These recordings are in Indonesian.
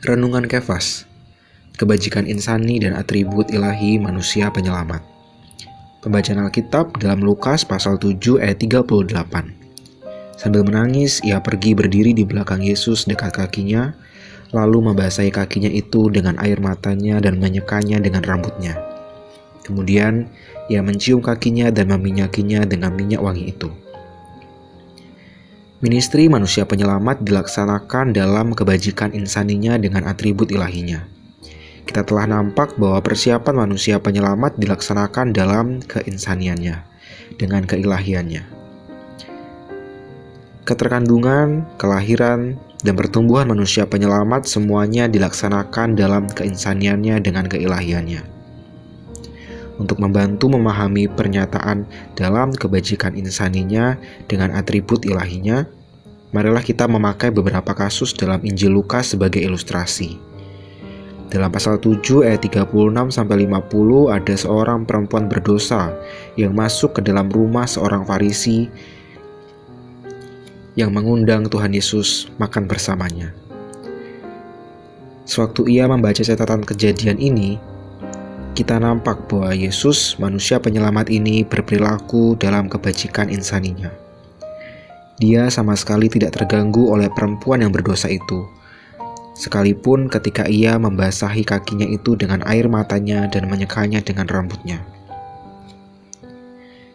Renungan Kefas, kebajikan insani dan atribut ilahi manusia penyelamat. Pembacaan Alkitab dalam Lukas pasal 7 ayat 38. Sambil menangis, ia pergi berdiri di belakang Yesus dekat kakinya, lalu membasahi kakinya itu dengan air matanya dan menyekanya dengan rambutnya. Kemudian, ia mencium kakinya dan meminyakinya dengan minyak wangi itu. Ministri manusia penyelamat dilaksanakan dalam kebajikan insaninya dengan atribut ilahinya. Kita telah nampak bahwa persiapan manusia penyelamat dilaksanakan dalam keinsaniannya, dengan keilahiannya. Keterkandungan, kelahiran, dan pertumbuhan manusia penyelamat semuanya dilaksanakan dalam keinsaniannya dengan keilahiannya. Untuk membantu memahami pernyataan dalam kebajikan insaninya dengan atribut ilahinya, marilah kita memakai beberapa kasus dalam Injil Lukas sebagai ilustrasi. Dalam pasal 7 ayat 36-50 ada seorang perempuan berdosa yang masuk ke dalam rumah seorang Farisi yang mengundang Tuhan Yesus makan bersamanya. Sewaktu ia membaca catatan kejadian ini, kita nampak bahwa Yesus, manusia penyelamat ini, berperilaku dalam kebajikan insaninya. Dia sama sekali tidak terganggu oleh perempuan yang berdosa itu, sekalipun ketika ia membasahi kakinya itu dengan air matanya dan menyekanya dengan rambutnya.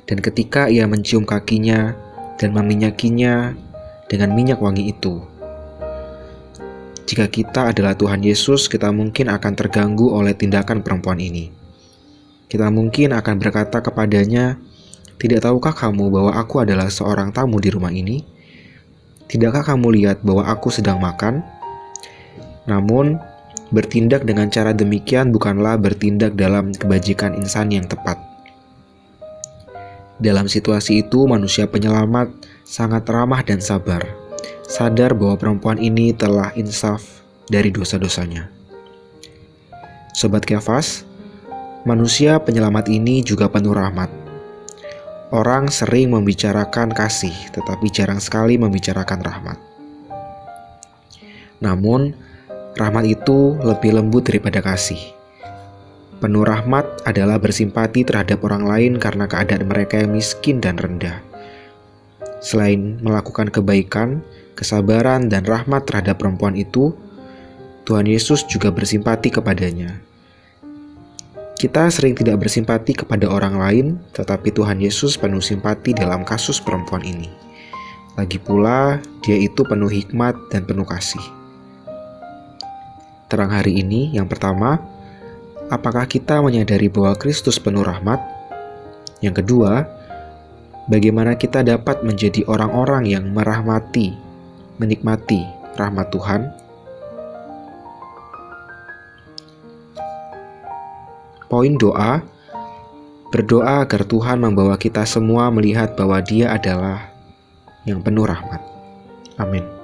Dan ketika ia mencium kakinya dan meminyakinya dengan minyak wangi itu. Jika kita adalah Tuhan Yesus, kita mungkin akan terganggu oleh tindakan perempuan ini. Kita mungkin akan berkata kepadanya, "Tidak tahukah kamu bahwa aku adalah seorang tamu di rumah ini? Tidakkah kamu lihat bahwa aku sedang makan?" Namun, bertindak dengan cara demikian bukanlah bertindak dalam kebajikan insan yang tepat. Dalam situasi itu, manusia penyelamat sangat ramah dan sabar, sadar bahwa perempuan ini telah insaf dari dosa-dosanya. Sobat Kefas, manusia penyelamat ini juga penuh rahmat. Orang sering membicarakan kasih, tetapi jarang sekali membicarakan rahmat. Namun, rahmat itu lebih lembut daripada kasih. Penuh rahmat adalah bersimpati terhadap orang lain karena keadaan mereka yang miskin dan rendah. Selain melakukan kebaikan, kesabaran, dan rahmat terhadap perempuan itu, Tuhan Yesus juga bersimpati kepadanya. Kita sering tidak bersimpati kepada orang lain, tetapi Tuhan Yesus penuh simpati dalam kasus perempuan ini. Lagi pula, Dia itu penuh hikmat dan penuh kasih. Terang hari ini, yang pertama, apakah kita menyadari bahwa Kristus penuh rahmat? Yang kedua, bagaimana kita dapat menjadi orang-orang yang menikmati rahmat Tuhan? Poin doa, berdoa agar Tuhan membawa kita semua melihat bahwa Dia adalah yang penuh rahmat. Amin.